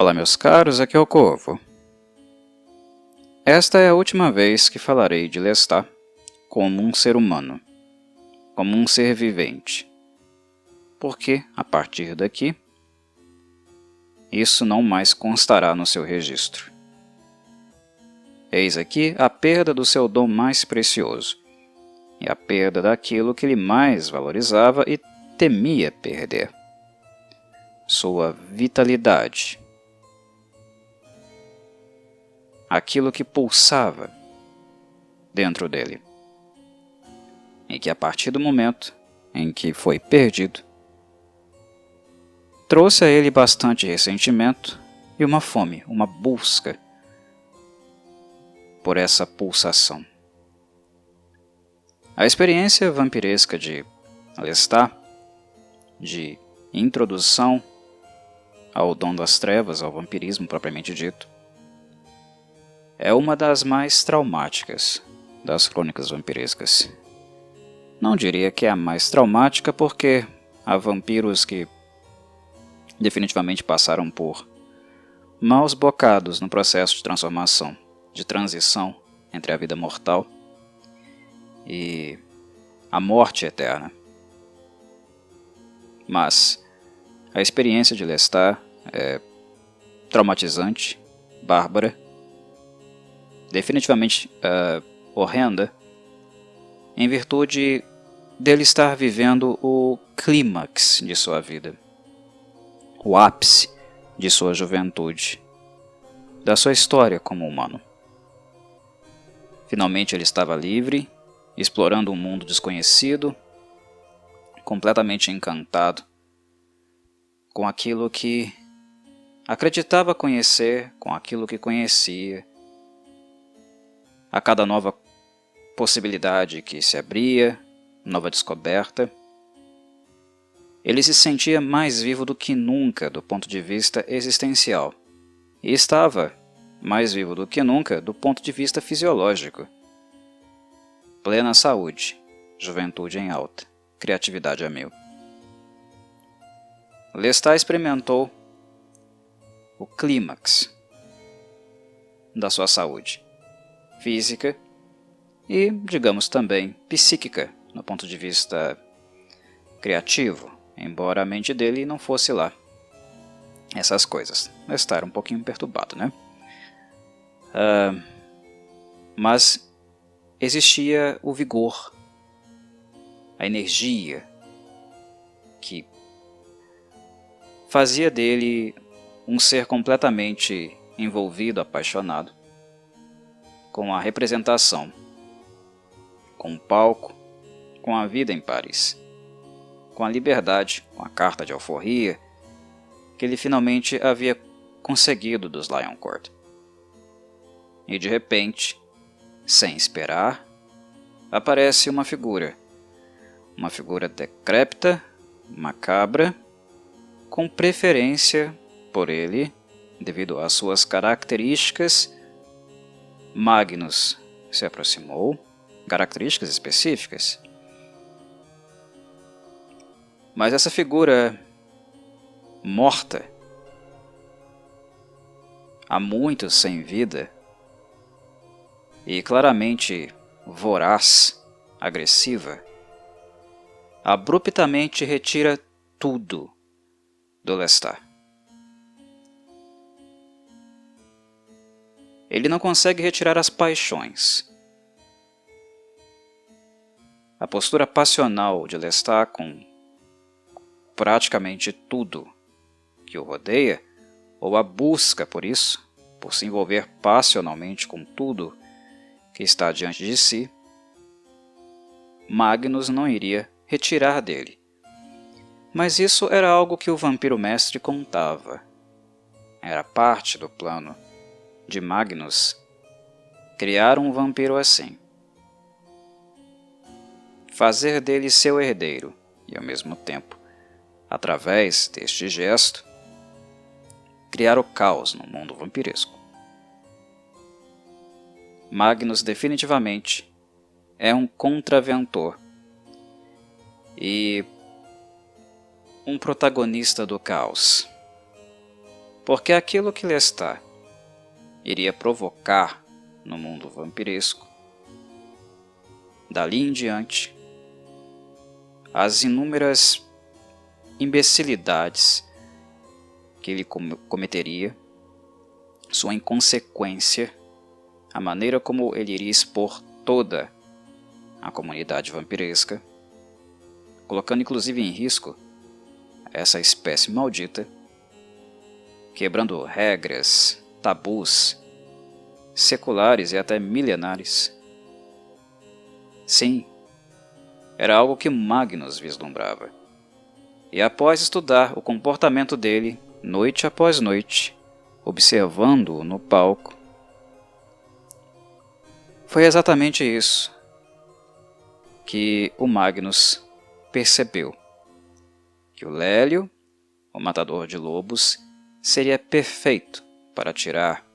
Olá, meus caros, aqui é o Corvo. Esta é a última vez que falarei de Lestat como um ser humano, como um ser vivente, porque, a partir daqui, isso não mais constará no seu registro. Eis aqui a perda do seu dom mais precioso, e a perda daquilo que ele mais valorizava e temia perder: sua vitalidade. Aquilo que pulsava dentro dele, e que a partir do momento em que foi perdido, trouxe a ele bastante ressentimento e uma fome, uma busca por essa pulsação. A experiência vampiresca de Lestat, de introdução ao dom das trevas, ao vampirismo propriamente dito, é uma das mais traumáticas das crônicas vampirescas. Não diria que é a mais traumática, porque há vampiros que definitivamente passaram por maus bocados no processo de transformação, de transição entre a vida mortal e a morte eterna. Mas a experiência de Lestat é traumatizante, bárbara, definitivamente horrenda, em virtude dele estar vivendo o clímax de sua vida, o ápice de sua juventude, da sua história como humano. Finalmente ele estava livre, explorando um mundo desconhecido, completamente encantado com aquilo que acreditava conhecer, com aquilo que conhecia. A cada nova possibilidade que se abria, nova descoberta, ele se sentia mais vivo do que nunca do ponto de vista existencial, e estava mais vivo do que nunca do ponto de vista fisiológico. Plena saúde, juventude em alta, criatividade a mil. Lestat experimentou o clímax da sua saúde física e, digamos também, psíquica, no ponto de vista criativo, embora a mente dele não fosse lá. Essas coisas. Lestat era um pouquinho perturbado, né? Mas existia o vigor, a energia, que fazia dele um ser completamente envolvido, apaixonado, com a representação, com o palco, com a vida em Paris, com a liberdade, com a carta de alforria que ele finalmente havia conseguido dos Lioncourt. E de repente, sem esperar, aparece uma figura decrépita, macabra, com preferência por ele, devido às suas características. Magnus se aproximou, características específicas. Mas essa figura morta, há muito sem vida, e claramente voraz, agressiva, abruptamente retira tudo do Lestat. Ele não consegue retirar as paixões. A postura passional de Lestat com praticamente tudo que o rodeia, ou a busca por isso, por se envolver passionalmente com tudo que está diante de si, Magnus não iria retirar dele. Mas isso era algo que o vampiro mestre contava. Era parte do plano de Magnus criar um vampiro assim. Fazer dele seu herdeiro e, ao mesmo tempo, através deste gesto, criar o caos no mundo vampiresco. Magnus definitivamente é um contraventor e um protagonista do caos. porque aquilo que Lestat iria provocar no mundo vampiresco, dali em diante, as inúmeras imbecilidades que ele cometeria, sua inconsequência, a maneira como ele iria expor toda a comunidade vampiresca, colocando inclusive em risco essa espécie maldita, quebrando regras, tabus, seculares e até milenares. Sim, era algo que Magnus vislumbrava. E após estudar o comportamento dele, noite após noite, observando-o no palco, foi exatamente isso que o Magnus percebeu, que o Lélio, o matador de lobos, seria perfeito para tirar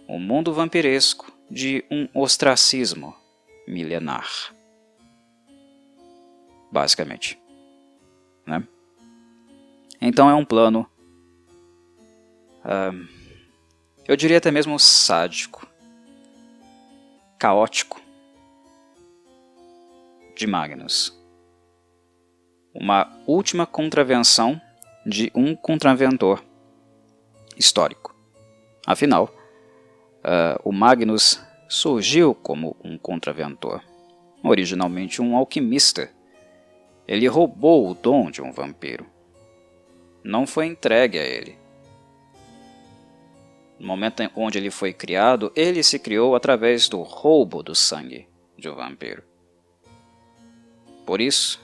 o mundo vampiresco de um ostracismo milenar. Basicamente, né? Então é um plano, eu diria até mesmo sádico, caótico, de Magnus. Uma última contravenção de um contraventor histórico. Afinal, o Magnus surgiu como um contraventor, originalmente um alquimista. Ele roubou o dom de um vampiro. Não foi entregue a ele. No momento onde ele foi criado, ele se criou através do roubo do sangue de um vampiro. Por isso,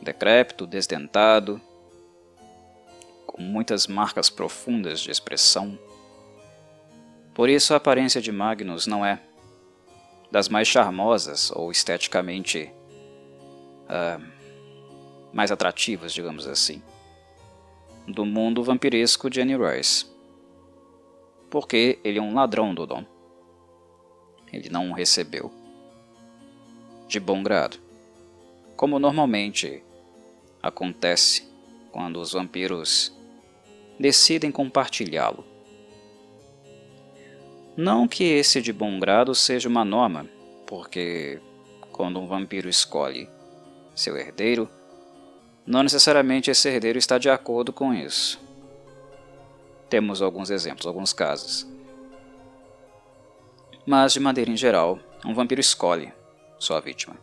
decrépito, desdentado, com muitas marcas profundas de expressão. Por isso a aparência de Magnus não é das mais charmosas ou esteticamente mais atrativas, digamos assim, do mundo vampiresco de Anne Rice. Porque ele é um ladrão do dom. Ele não o recebeu de bom grado, como normalmente acontece quando os vampiros decidem compartilhá-lo. Não que esse de bom grado seja uma norma, porque quando um vampiro escolhe seu herdeiro, não necessariamente esse herdeiro está de acordo com isso. Temos alguns exemplos, alguns casos. Mas, de maneira em geral, um vampiro escolhe sua vítima.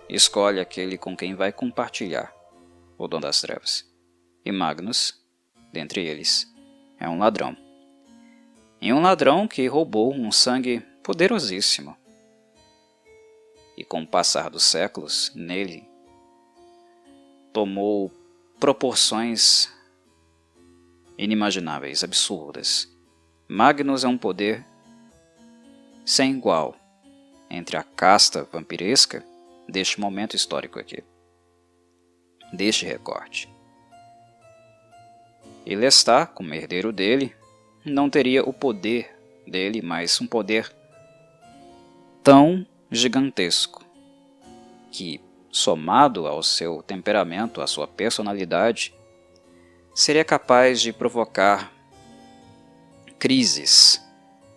Escolhe aquele com quem vai compartilhar o dom das trevas. E Magnus, dentre eles, é um ladrão. E um ladrão que roubou um sangue poderosíssimo. E com o passar dos séculos, nele, tomou proporções inimagináveis, absurdas. Magnus é um poder sem igual entre a casta vampiresca deste momento histórico aqui, deste recorte. E Lestat, como herdeiro dele, não teria o poder dele, mas um poder tão gigantesco que, somado ao seu temperamento, à sua personalidade, seria capaz de provocar crises,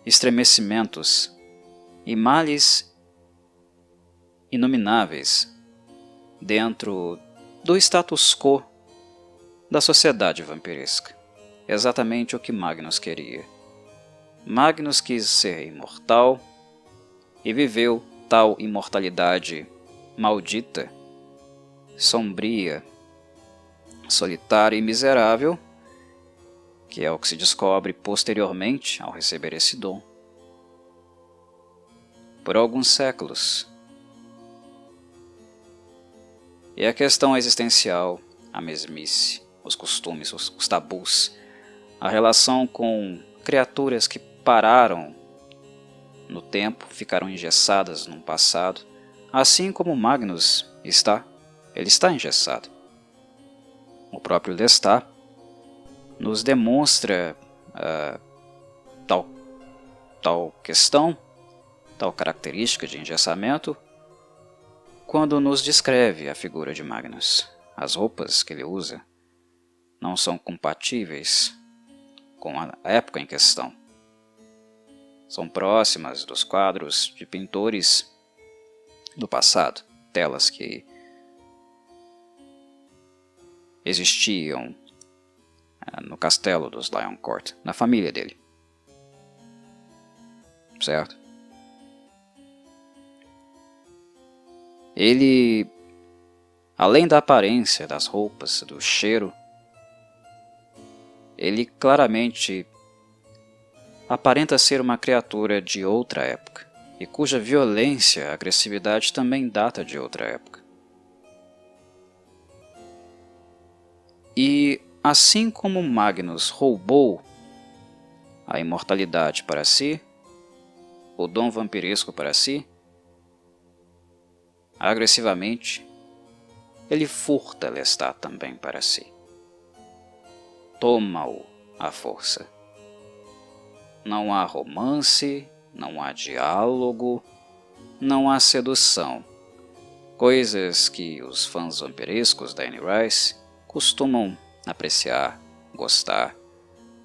estremecimentos e males inomináveis dentro do status quo da sociedade vampiresca. Exatamente o que Magnus queria. Magnus quis ser imortal e viveu tal imortalidade maldita, sombria, solitária e miserável, que é o que se descobre posteriormente ao receber esse dom. Por alguns séculos. E a questão existencial, a mesmice, os costumes, os tabus, a relação com criaturas que pararam no tempo, ficaram engessadas num passado, assim como Magnus está, ele está engessado. O próprio Lestat nos demonstra tal questão, tal característica de engessamento, quando nos descreve a figura de Magnus. As roupas que ele usa não são compatíveis com a época em questão. São próximas dos quadros de pintores do passado, telas que existiam no castelo dos Lioncourt, na família dele. Certo? Ele, além da aparência, das roupas, do cheiro, ele claramente aparenta ser uma criatura de outra época, e cuja violência e agressividade também data de outra época. E assim como Magnus roubou a imortalidade para si, o dom vampiresco para si, agressivamente, ele furta Lestat também para si. Toma-o à força. Não há romance, não há diálogo, não há sedução. Coisas que os fãs vampirescos da Anne Rice costumam apreciar, gostar,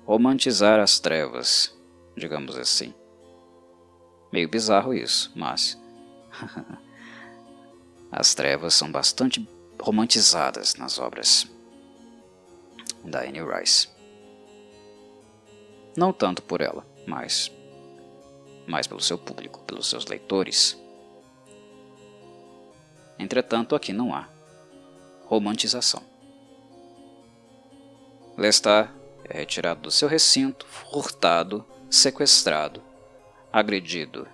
romantizar as trevas, digamos assim. Meio bizarro isso, mas as trevas são bastante romantizadas nas obras da Anne Rice. Não tanto por ela, mas mais pelo seu público, pelos seus leitores. Entretanto, aqui não há romantização. Lestat é retirado do seu recinto, furtado, sequestrado, agredido.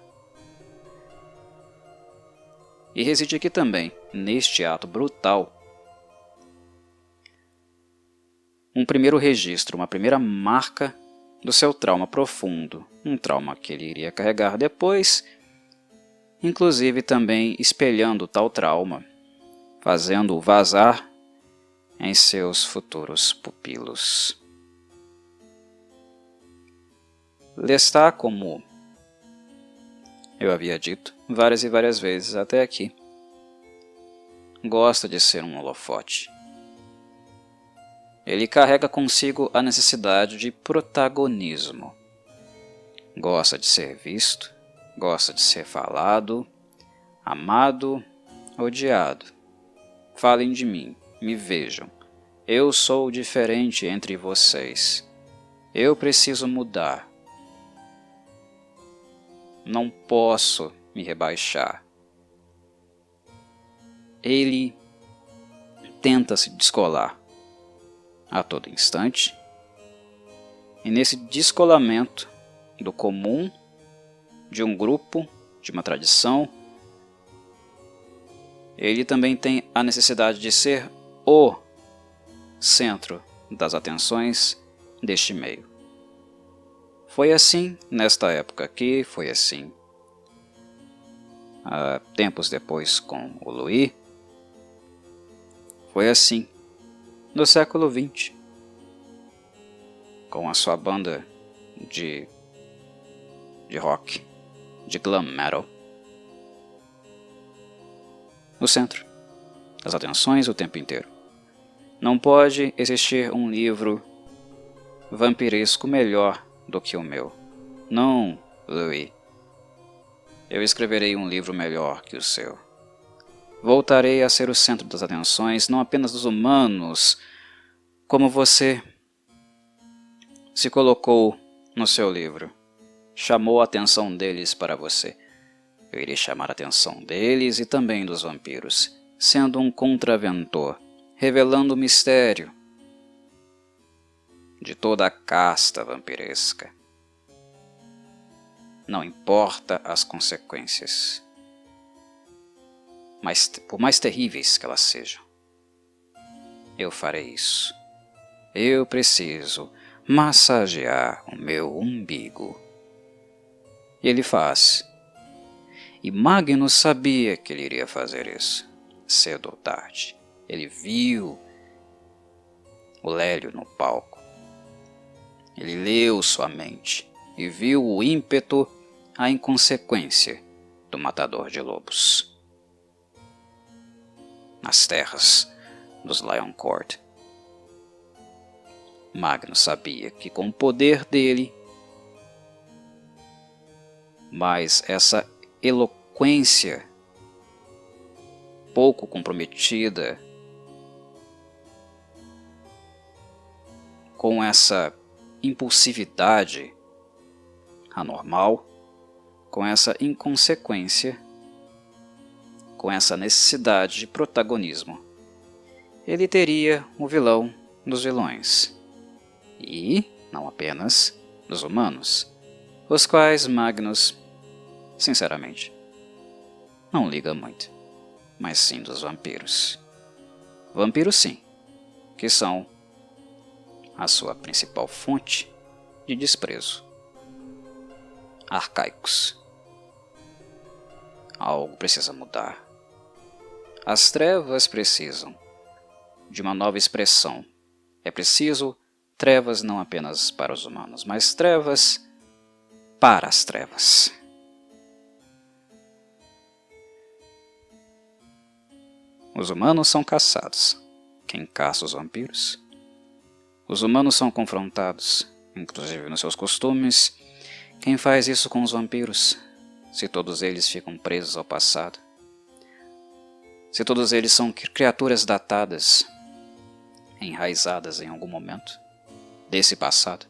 E reside aqui também, neste ato brutal, um primeiro registro, uma primeira marca do seu trauma profundo, um trauma que ele iria carregar depois, inclusive também espelhando tal trauma, fazendo-o vazar em seus futuros pupilos. Lestat, como eu havia dito várias e várias vezes até aqui, gosta de ser um holofote. Ele carrega consigo a necessidade de protagonismo. Gosta de ser visto, gosta de ser falado, amado, odiado. Falem de mim, me vejam. Eu sou diferente entre vocês. Eu preciso mudar. Não posso me rebaixar. Ele tenta se descolar a todo instante, e nesse descolamento do comum, de um grupo, de uma tradição, ele também tem a necessidade de ser o centro das atenções deste meio. Foi assim nesta época aqui, foi assim tempos depois com o Louis, foi assim no século XX, com a sua banda de rock, de glam metal, no centro das atenções o tempo inteiro. Não pode existir um livro vampiresco melhor do que o meu. Não, Louis. Eu escreverei um livro melhor que o seu. Voltarei a ser o centro das atenções, não apenas dos humanos, como você se colocou no seu livro. Chamou a atenção deles para você. Eu irei chamar a atenção deles e também dos vampiros, sendo um contraventor, revelando o mistério de toda a casta vampiresca. Não importa as consequências, mas por mais terríveis que elas sejam, eu farei isso. Eu preciso massagear o meu umbigo. E ele faz. E Magnus sabia que ele iria fazer isso, cedo ou tarde. Ele viu o Lélio no palco. Ele leu sua mente e viu o ímpeto, a inconsequência do matador de lobos nas terras dos Lioncourt. Magnus sabia que com o poder dele, mas essa eloquência pouco comprometida, com essa impulsividade anormal, com essa inconsequência, com essa necessidade de protagonismo, ele teria o vilão dos vilões, e não apenas dos humanos, os quais Magnus, sinceramente, não liga muito, mas sim dos vampiros. Vampiros sim, que são a sua principal fonte de desprezo. Arcaicos. Algo precisa mudar. As trevas precisam de uma nova expressão. É preciso trevas não apenas para os humanos, mas trevas para as trevas. Os humanos são caçados. Quem caça os vampiros? Os humanos são confrontados, inclusive nos seus costumes. Quem faz isso com os vampiros, se todos eles ficam presos ao passado? Se todos eles são criaturas datadas, enraizadas em algum momento desse passado?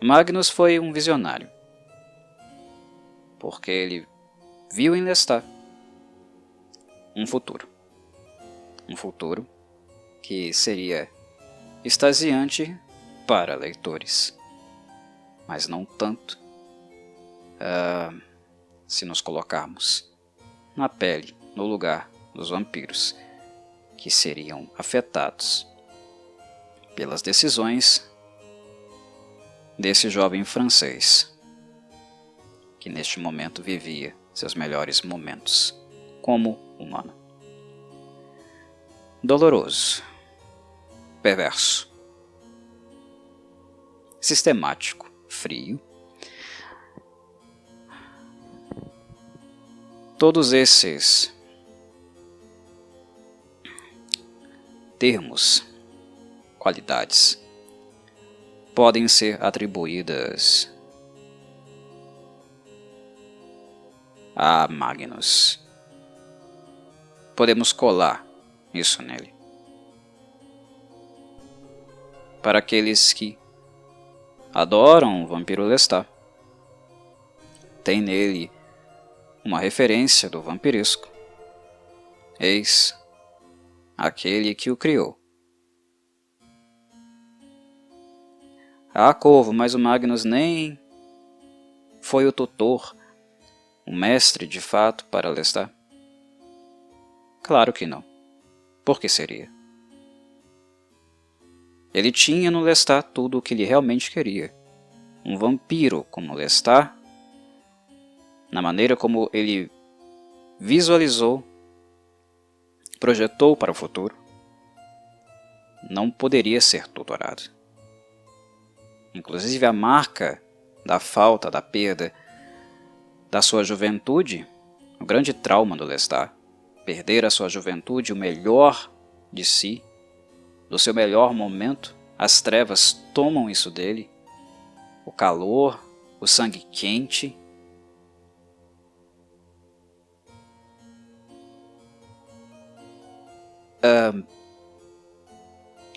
Magnus foi um visionário, porque ele viu em Lestat um futuro que seria extasiante para leitores, mas não tanto se nos colocarmos na pele, no lugar dos vampiros, que seriam afetados pelas decisões desse jovem francês, que neste momento vivia seus melhores momentos como humano. Doloroso, perverso, sistemático, frio. Todos esses termos, qualidades, podem ser atribuídas a Magnus. Podemos colar isso nele. Para aqueles que adoram o vampiro Lestat, tem nele uma referência do vampiresco. Eis aquele que o criou. Corvo, mas o Magnus nem foi o tutor, o mestre de fato para Lestat? Claro que não. Por que seria? Ele tinha no Lestat tudo o que ele realmente queria. Um vampiro como Lestat, na maneira como ele visualizou, projetou para o futuro, não poderia ser tutorado. Inclusive a marca da falta, da perda da sua juventude, o grande trauma do Lestat, perder a sua juventude, o melhor de si, do seu melhor momento, as trevas tomam isso dele, o calor, o sangue quente.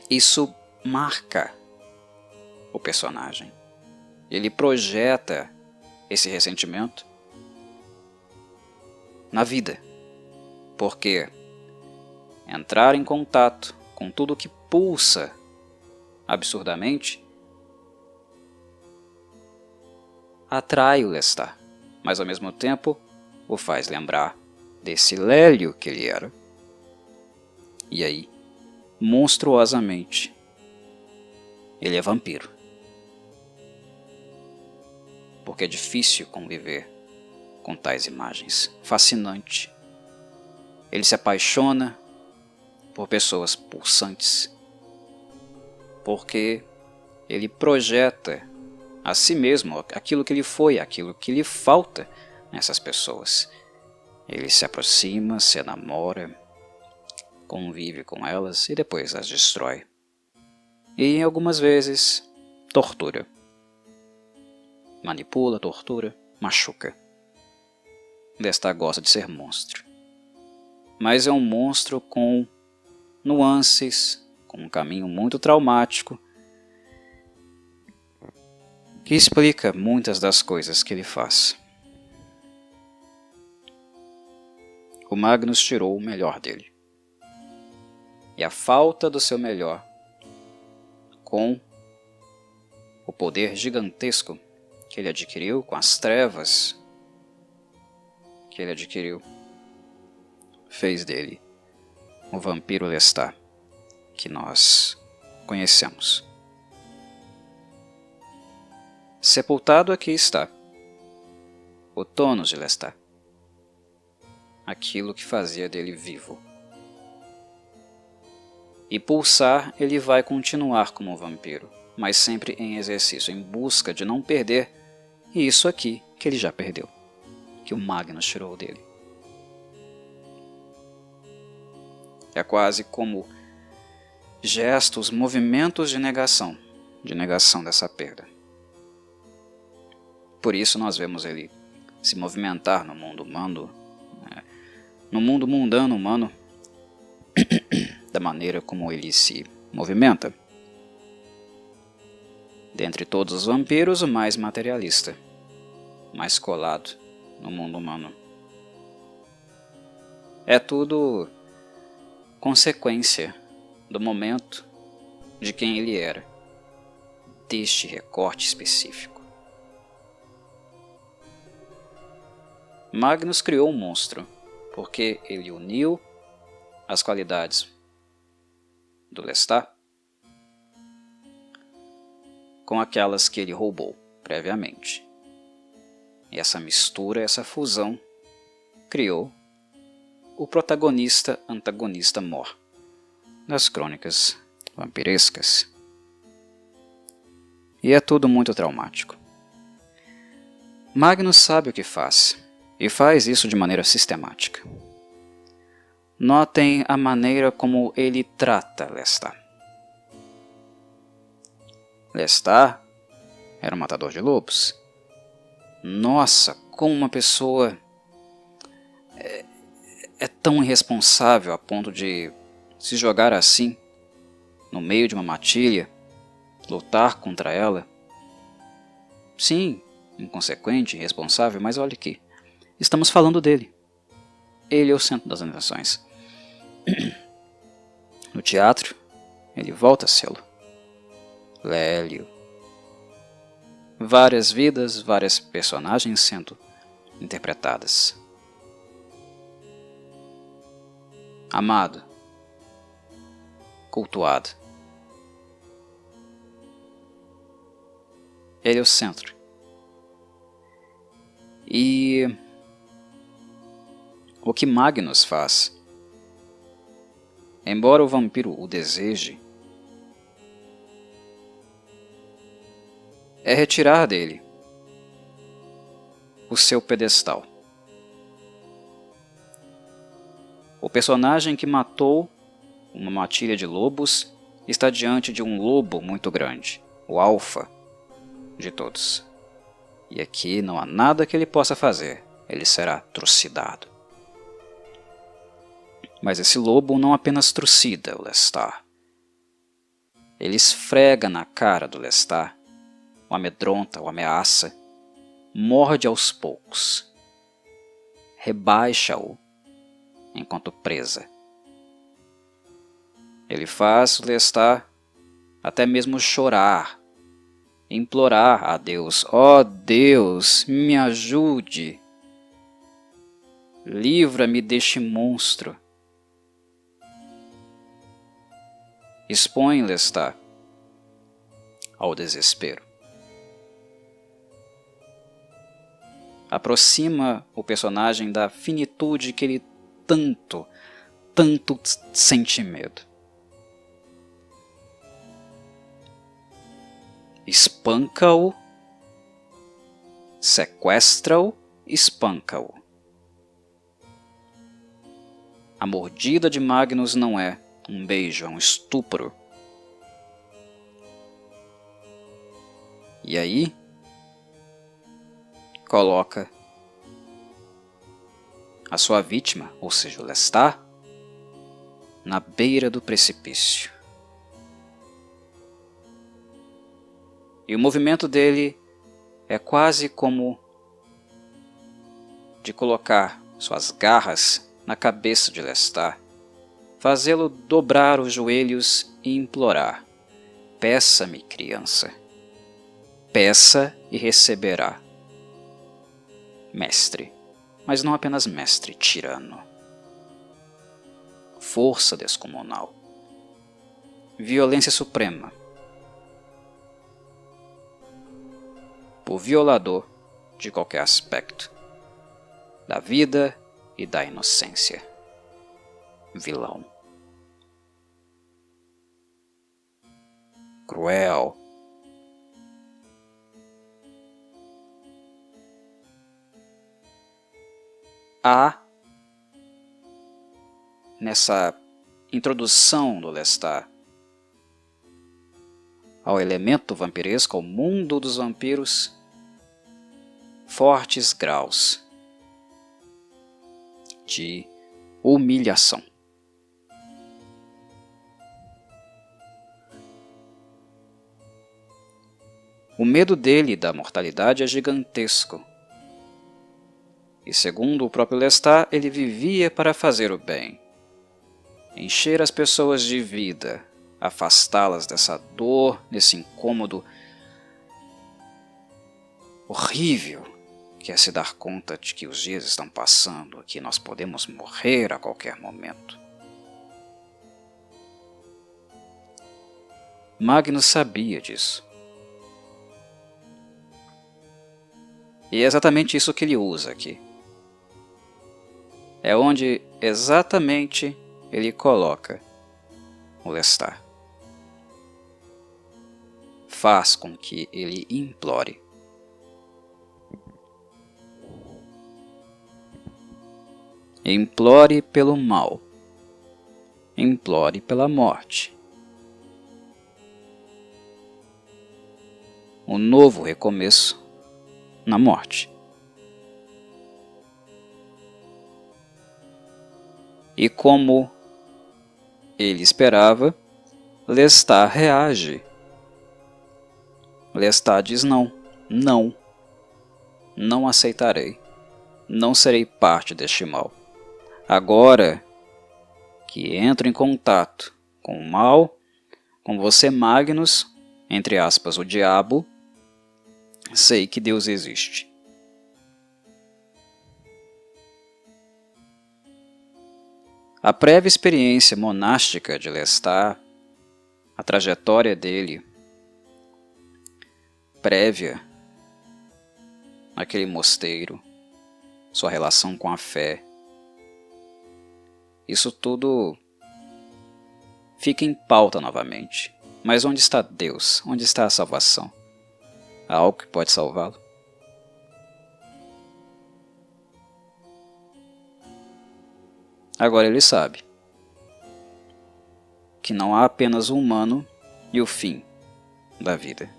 Isso marca o personagem. Ele projeta esse ressentimento na vida, porque entrar em contato com tudo que pulsa absurdamente atrai o Lestat, mas ao mesmo tempo o faz lembrar desse Lélio que ele era. E aí, monstruosamente, ele é vampiro. Porque é difícil conviver com tais imagens. Fascinante. Ele se apaixona por pessoas pulsantes, porque ele projeta a si mesmo aquilo que ele foi, aquilo que lhe falta nessas pessoas. Ele se aproxima, se enamora, convive com elas e depois as destrói. e algumas vezes tortura. Manipula, tortura, machuca. Lestat gosta de ser monstro. Mas é um monstro com nuances, com um caminho muito traumático, que explica muitas das coisas que ele faz. O Magnus tirou o melhor dele. E a falta do seu melhor, com o poder gigantesco que ele adquiriu, com as trevas que ele adquiriu, fez dele o vampiro Lestat que nós conhecemos. Sepultado aqui está o tônus de Lestat, aquilo que fazia dele vivo. E pulsar ele vai continuar como vampiro, mas sempre em exercício, em busca de não perder isso aqui que ele já perdeu, que o Magnus tirou dele. É quase como gestos, movimentos de negação dessa perda. Por isso nós vemos ele se movimentar no mundo humano, no mundo mundano humano, da maneira como ele se movimenta. Dentre todos os vampiros, o mais materialista, mais colado no mundo humano. É tudo consequência do momento de quem ele era, deste recorte específico. Magnus criou um monstro, porque ele uniu as qualidades do Lestat com aquelas que ele roubou previamente. E essa mistura, essa fusão, criou o protagonista-antagonista mor das crônicas vampirescas. E é tudo muito traumático. Magnus sabe o que faz, e faz isso de maneira sistemática. Notem a maneira como ele trata Lestat. Lestat era um matador de lobos. Nossa, como uma pessoa é tão irresponsável a ponto de se jogar assim, no meio de uma matilha, lutar contra ela. Sim, inconsequente, irresponsável, mas olha aqui, estamos falando dele. Ele é o centro das atenções. No teatro, ele volta a sê-lo. Lélio. Várias vidas, várias personagens sendo interpretadas. Amado. Cultuado. Ele é o centro. E o que Magnus faz, embora o vampiro o deseje, é retirar dele o seu pedestal. O personagem que matou uma matilha de lobos está diante de um lobo muito grande, o alfa de todos. E aqui não há nada que ele possa fazer, ele será trucidado. Mas esse lobo não apenas trucida o Lestat. Ele esfrega na cara do Lestat, o amedronta, o ameaça, morde aos poucos, rebaixa-o enquanto presa. Ele faz o Lestat até mesmo chorar, implorar a Deus: ó Deus, me ajude, livra-me deste monstro. Expõe Lestat ao desespero. Aproxima o personagem da finitude que ele tanto sente medo. Espanca-o, sequestra-o, espanca-o. A mordida de Magnus não é um beijo, é um estupro. E aí, coloca a sua vítima, ou seja, o Lestat, na beira do precipício. E o movimento dele é quase como de colocar suas garras na cabeça de Lestat, fazê-lo dobrar os joelhos e implorar: peça-me, criança, peça e receberá. Mestre, mas não apenas mestre, tirano. Força descomunal. Violência suprema. O violador de qualquer aspecto da vida e da inocência. Vilão. Cruel. Há, nessa introdução do Lestat ao elemento vampiresco, ao mundo dos vampiros, fortes graus de humilhação. O medo dele da mortalidade é gigantesco. E segundo o próprio Lestat, ele vivia para fazer o bem, encher as pessoas de vida, afastá-las dessa dor, desse incômodo horrível que é se dar conta de que os dias estão passando, que nós podemos morrer a qualquer momento. Magnus sabia disso. E é exatamente isso que ele usa aqui. É onde exatamente ele coloca o Lestat. Faz com que ele implore. Implore pelo mal. Implore pela morte. Um novo recomeço na morte. E como ele esperava, Lestat reage. Lestat diz não, não, não aceitarei, não serei parte deste mal. Agora que entro em contato com o mal, com você, Magnus, entre aspas, o diabo, sei que Deus existe. A prévia experiência monástica de Lestat, a trajetória dele prévia naquele mosteiro, sua relação com a fé, isso tudo fica em pauta novamente. Mas onde está Deus? Onde está a salvação? Há algo que pode salvá-lo? Agora ele sabe que não há apenas o humano e o fim da vida.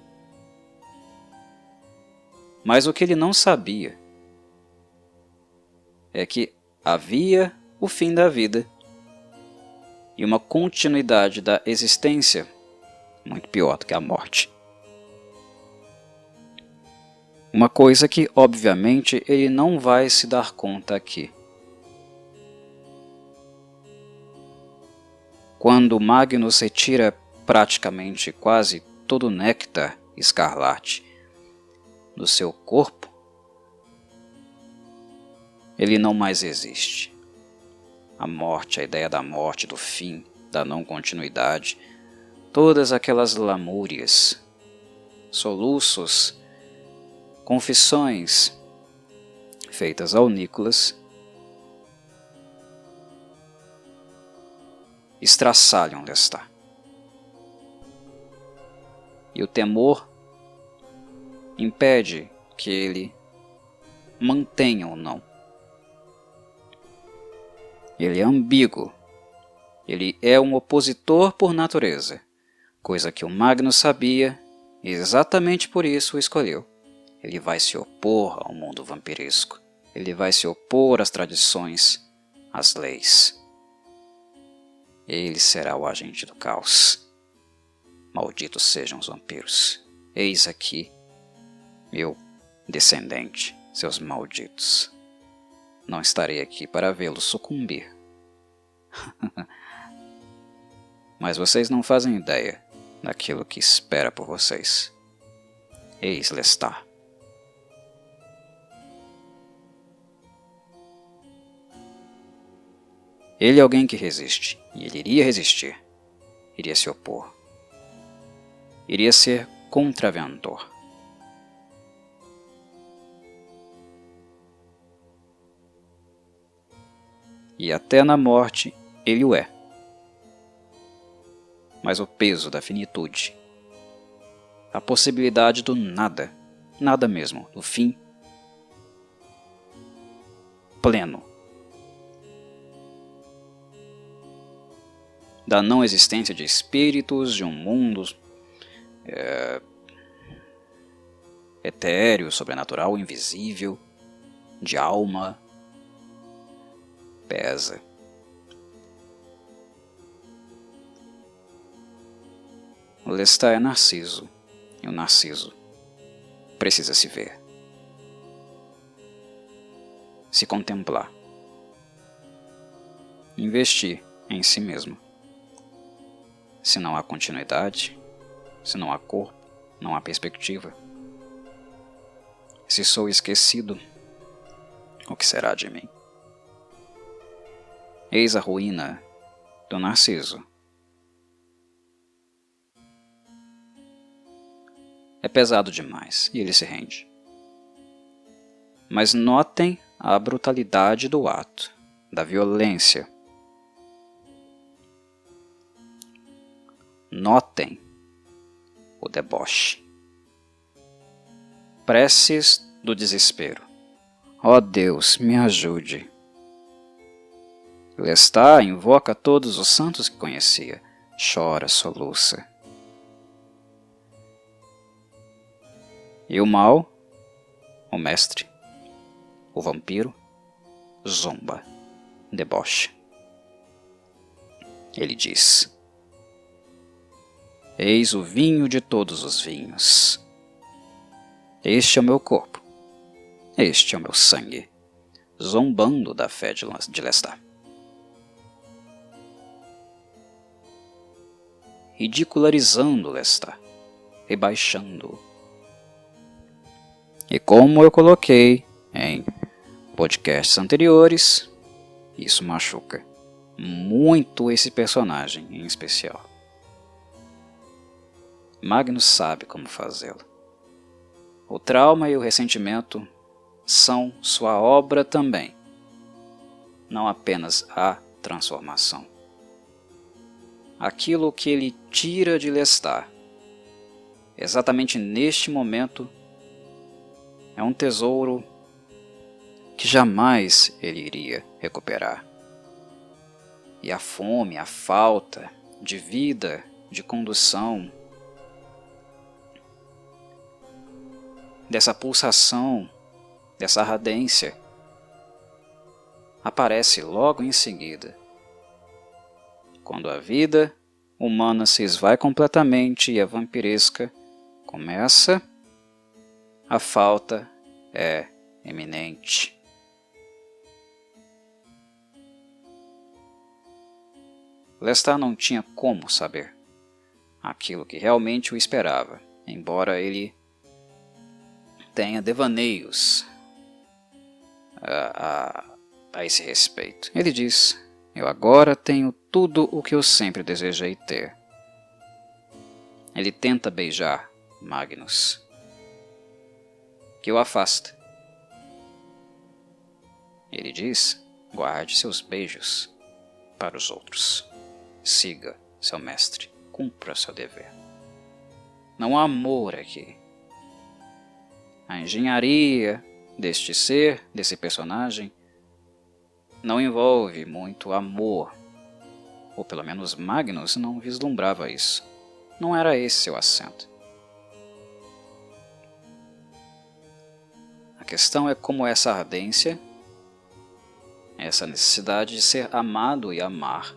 Mas o que ele não sabia é que havia o fim da vida e uma continuidade da existência muito pior do que a morte. Uma coisa que, obviamente, ele não vai se dar conta aqui. Quando Magnus retira praticamente quase todo o néctar escarlate do seu corpo, ele não mais existe. A morte, a ideia da morte, do fim, da não continuidade, todas aquelas lamúrias, soluços, confissões feitas ao Nicholas estraçalham Lestat. E o temor impede que ele mantenha ou não. Ele é ambíguo. Ele é um opositor por natureza, coisa que o Magnus sabia E exatamente por isso o escolheu. Ele vai se opor ao mundo vampiresco. Ele vai se opor às tradições, às leis. Ele será o agente do caos. Malditos sejam os vampiros. Eis aqui, meu descendente, seus malditos. Não estarei aqui para vê-los sucumbir. Mas vocês não fazem ideia daquilo que espera por vocês. Eis Lestat. Ele é alguém que resiste, e ele iria resistir. Iria se opor. Iria ser contraventor. E até na morte ele o é. Mas o peso da finitude, a possibilidade do nada, nada mesmo, do fim pleno, da não existência de espíritos, de um mundo etéreo, sobrenatural, invisível, de alma, pesa. Lestat é Narciso, e o Narciso precisa se ver, se contemplar, investir em si mesmo. Se não há continuidade, se não há corpo, não há perspectiva. Se sou esquecido, o que será de mim? Eis a ruína do Narciso. É pesado demais e ele se rende. Mas notem a brutalidade do ato, da violência. Notem o deboche. Preces do desespero. Ó Deus, me ajude. Lestat invoca todos os santos que conhecia. Chora, soluça. E o mal, o mestre, o vampiro, zomba, deboche. Ele diz: eis o vinho de todos os vinhos. Este é o meu corpo. Este é o meu sangue. Zombando da fé de Lestat. Ridicularizando Lestat. Rebaixando-o. E como eu coloquei em podcasts anteriores, isso machuca muito esse personagem em especial. Magnus sabe como fazê-lo. O trauma e o ressentimento são sua obra também, não apenas a transformação. Aquilo que ele tira de Lestat, exatamente neste momento, é um tesouro que jamais ele iria recuperar. E a fome, a falta de vida, de condução, dessa pulsação, dessa ardência, aparece logo em seguida. Quando a vida humana se esvai completamente e a vampiresca começa, a falta é eminente. Lestat não tinha como saber aquilo que realmente o esperava, embora ele tenha devaneios a esse respeito. Ele diz: eu agora tenho tudo o que eu sempre desejei ter. Ele tenta beijar Magnus, que o afasta. Ele diz: guarde seus beijos para os outros. Siga seu mestre, cumpra seu dever. Não há amor aqui. A engenharia deste ser, desse personagem, não envolve muito amor, ou pelo menos Magnus não vislumbrava isso. Não era esse seu assento. questão é como essa ardência, essa necessidade de ser amado e amar,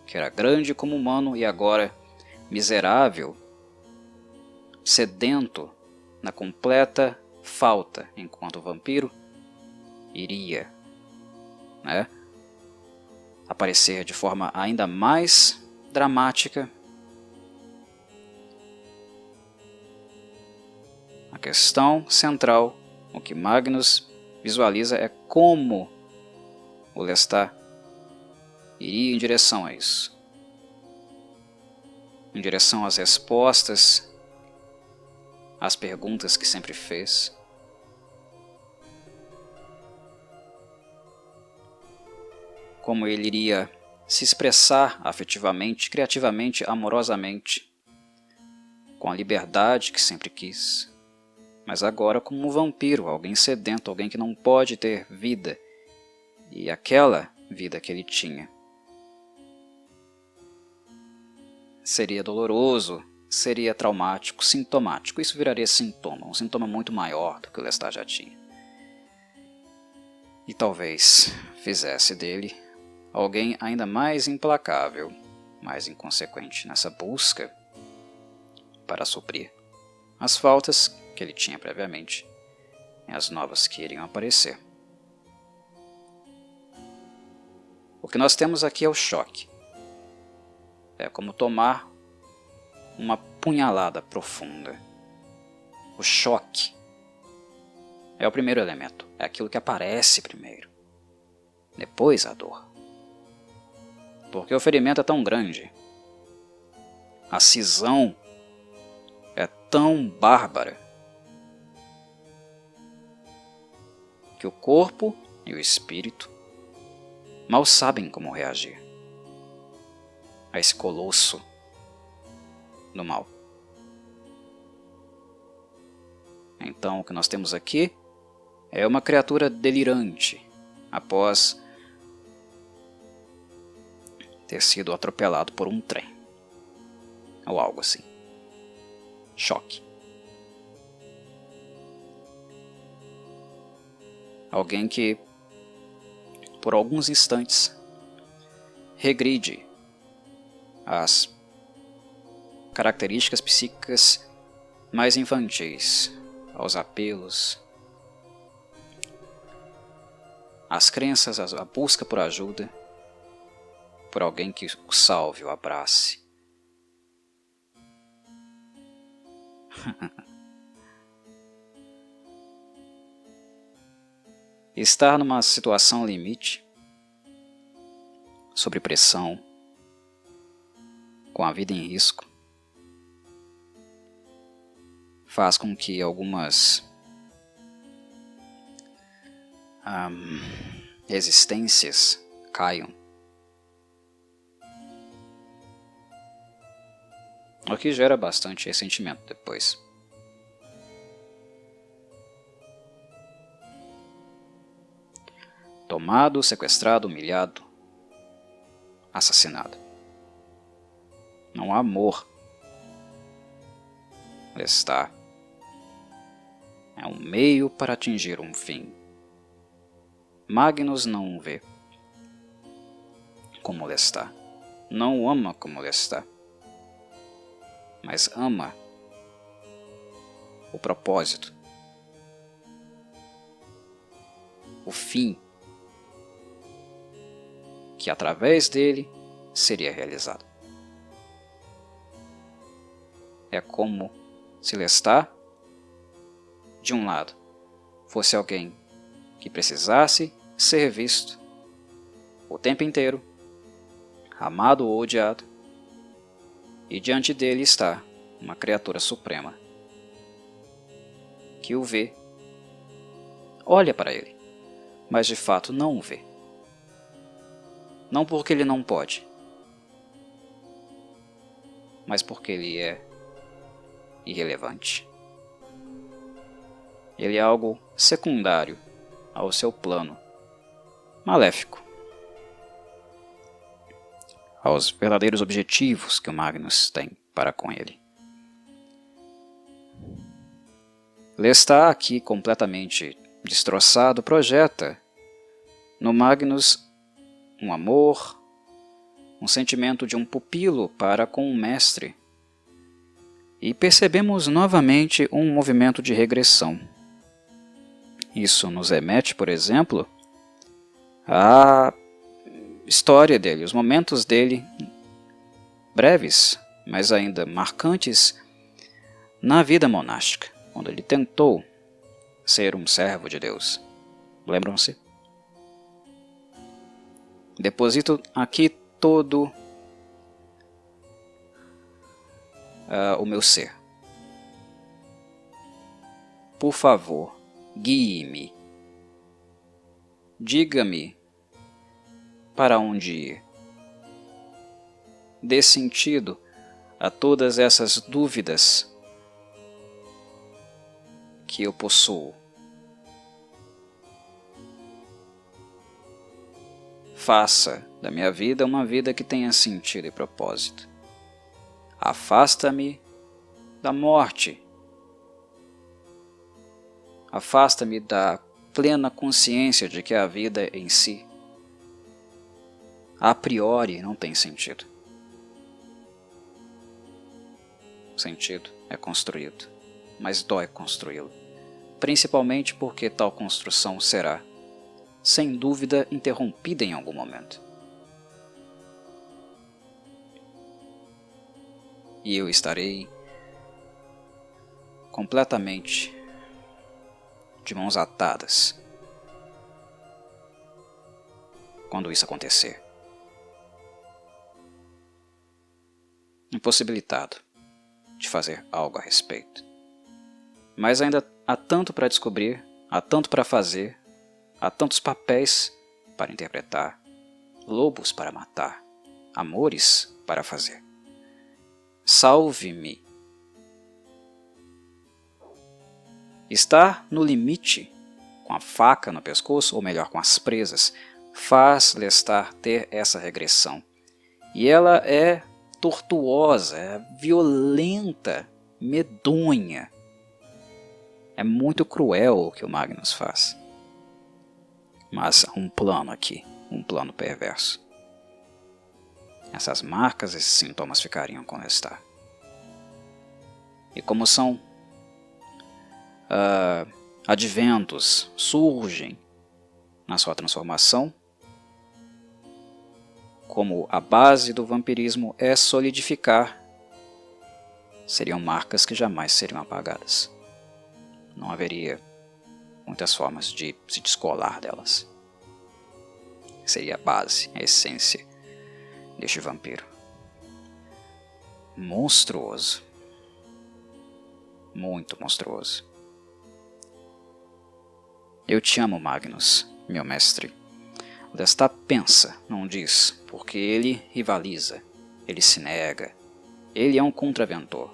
que era grande como humano e agora miserável, sedento, na completa falta enquanto vampiro, iria, aparecer de forma ainda mais dramática. A questão central, o que Magnus visualiza é como o Lestat iria em direção a isso. Em direção às respostas, às perguntas que sempre fez. Como ele iria se expressar afetivamente, criativamente, amorosamente, com a liberdade que sempre quis, mas agora como um vampiro, alguém sedento, alguém que não pode ter vida, e aquela vida que ele tinha. Seria doloroso, seria traumático, sintomático, isso viraria sintoma, um sintoma muito maior do que o Lestat já tinha. E talvez fizesse dele alguém ainda mais implacável, mais inconsequente nessa busca para suprir as faltas que ele tinha previamente e as novas que iriam aparecer. O que nós temos aqui é o choque. É como tomar uma punhalada profunda. O choque é o primeiro elemento, é aquilo que aparece primeiro, depois a dor. Porque o ferimento é tão grande, a cisão é tão bárbara, que o corpo e o espírito mal sabem como reagir a esse colosso do mal. Então o que nós temos aqui é uma criatura delirante após ter sido atropelado por um trem, ou algo assim. Choque. Alguém que, por alguns instantes, regride às características psíquicas mais infantis, aos apelos, às crenças, à busca por ajuda, por alguém que o salve, o abrace. Estar numa situação limite, sob pressão, com a vida em risco, faz com que algumas resistências caiam. O que gera bastante ressentimento depois. Tomado, sequestrado, humilhado, assassinado. Não há amor. Lestat é um meio para atingir um fim. Magnus não o vê como Lestat, não o ama como Lestat, mas ama o propósito, o fim, que através dele seria realizado. É como se Lestat, de um lado, fosse alguém que precisasse ser visto o tempo inteiro, amado ou odiado, e diante dele está uma criatura suprema que o vê, olha para ele, mas de fato não o vê. Não porque ele não pode, mas porque ele é irrelevante. Ele é algo secundário ao seu plano maléfico, aos verdadeiros objetivos que o Magnus tem para com ele. Lestat aqui completamente destroçado, projeta no Magnus um amor, um sentimento de um pupilo para com um mestre. E percebemos novamente um movimento de regressão. Isso nos remete, por exemplo, à história dele, os momentos dele, breves, mas ainda marcantes, na vida monástica, quando ele tentou ser um servo de Deus. Lembram-se? Deposito aqui todo o meu ser. Por favor, guie-me. Diga-me para onde ir. Dê sentido a todas essas dúvidas que eu possuo. Faça da minha vida uma vida que tenha sentido e propósito. Afasta-me da morte. Afasta-me da plena consciência de que a vida em si, a priori, não tem sentido. O sentido é construído, mas dói construí-lo, principalmente porque tal construção será, sem dúvida, interrompida em algum momento. E eu estarei completamente de mãos atadas quando isso acontecer. Impossibilitado de fazer algo a respeito. Mas ainda há tanto para descobrir, há tanto para fazer, há tantos papéis para interpretar, lobos para matar, amores para fazer. Salve-me. Estar no limite, com a faca no pescoço, ou melhor, com as presas, faz Lestat ter essa regressão. E ela é tortuosa, é violenta, medonha. É muito cruel o que o Magnus faz. Mas há um plano aqui, um plano perverso. Essas marcas, esses sintomas ficariam com Lestat. E como são adventos, surgem na sua transformação, como a base do vampirismo é solidificar, seriam marcas que jamais seriam apagadas. Não haveria muitas formas de se descolar delas. Seria a base, a essência deste vampiro. Monstruoso. Muito monstruoso. Eu te amo, Magnus, meu mestre. Lestat pensa, não diz, porque ele rivaliza, ele se nega. Ele é um contraventor,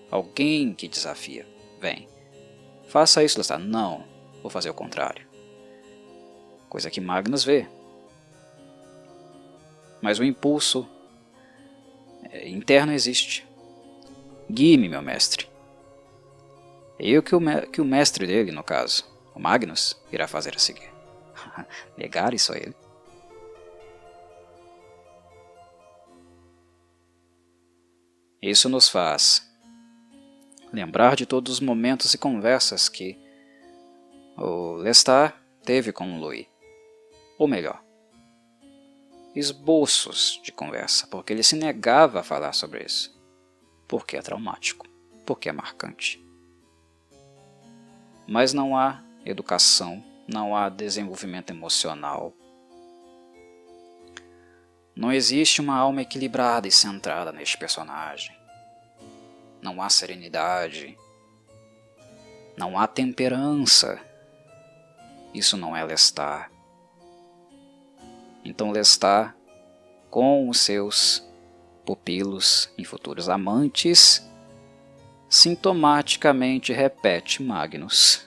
alguém que desafia. Vem, faça isso, Lestat. Não, vou fazer o contrário. Coisa que Magnus vê. Mas o impulso interno existe. Guie-me, meu mestre. E o que o mestre dele, no caso, o Magnus, irá fazer a seguir. Negar isso a ele. Isso nos faz lembrar de todos os momentos e conversas que o Lestat teve com o Louis. Ou melhor, esboços de conversa, porque ele se negava a falar sobre isso. Porque é traumático, porque é marcante. Mas não há educação, não há desenvolvimento emocional. Não existe uma alma equilibrada e centrada neste personagem. Não há serenidade. Não há temperança. Isso não é Lestat. Então Lestat, com os seus pupilos e futuros amantes, sintomaticamente repete Magnus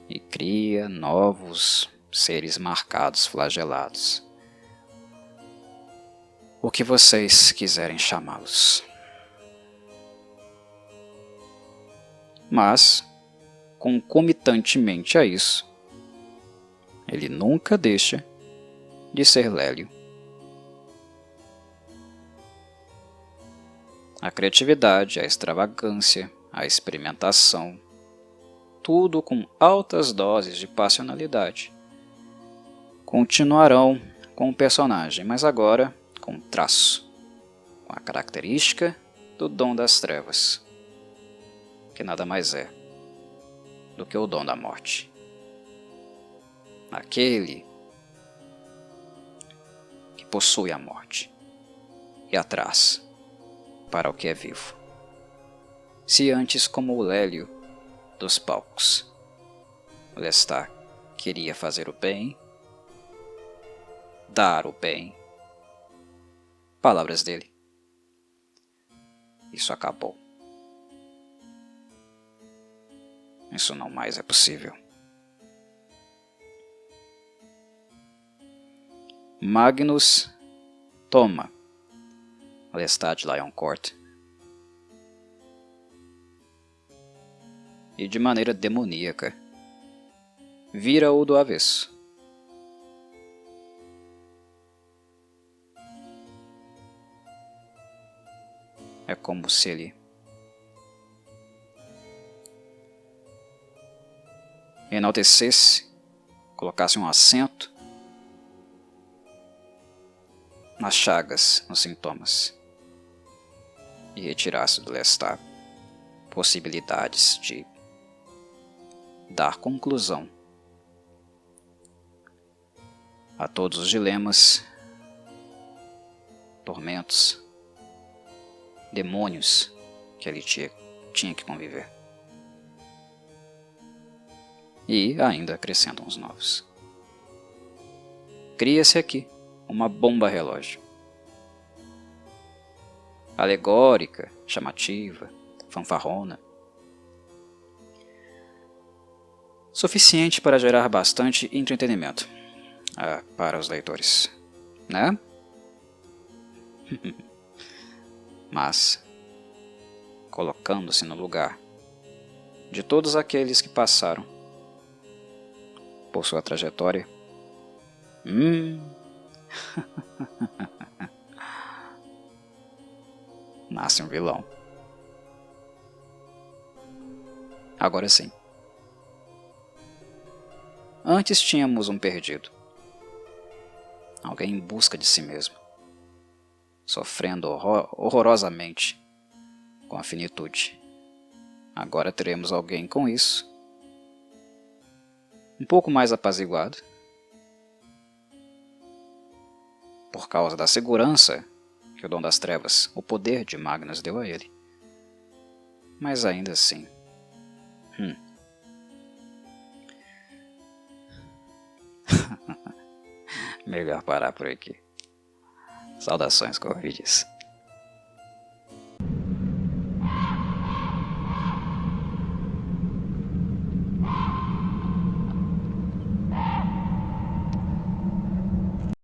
e cria novos seres marcados, flagelados. O que vocês quiserem chamá-los. Mas, concomitantemente a isso, ele nunca deixa de ser Lélio. A criatividade, a extravagância, a experimentação, tudo com altas doses de passionalidade, continuarão com o personagem, mas agora com traço, com a característica do dom das trevas, que nada mais é do que o dom da morte. Aquele que possui a morte e a traz para o que é vivo. Se antes, como o Lélio dos palcos, Lestat queria fazer o bem, dar o bem, palavras dele, isso acabou. Isso não mais é possível. Magnus toma Lestat de Lioncourt e, de maneira demoníaca, vira-o do avesso. É como se ele enaltecesse, colocasse um acento nas chagas, nos sintomas, e retirasse do Lestat possibilidades de dar conclusão a todos os dilemas, tormentos, demônios que ele tinha que conviver. E ainda acrescentam os novos. Cria-se aqui uma bomba relógio, alegórica, chamativa, fanfarrona, suficiente para gerar bastante entretenimento para os leitores, né? Mas, colocando-se no lugar de todos aqueles que passaram por sua trajetória, nasce um vilão. Agora sim. Antes tínhamos um perdido, alguém em busca de si mesmo, sofrendo horrorosamente com a finitude. Agora teremos alguém com isso, um pouco mais apaziguado, por causa da segurança que o dom das trevas, o poder de Magnus, deu a ele. Mas ainda assim, melhor parar por aqui. Saudações, Corvides.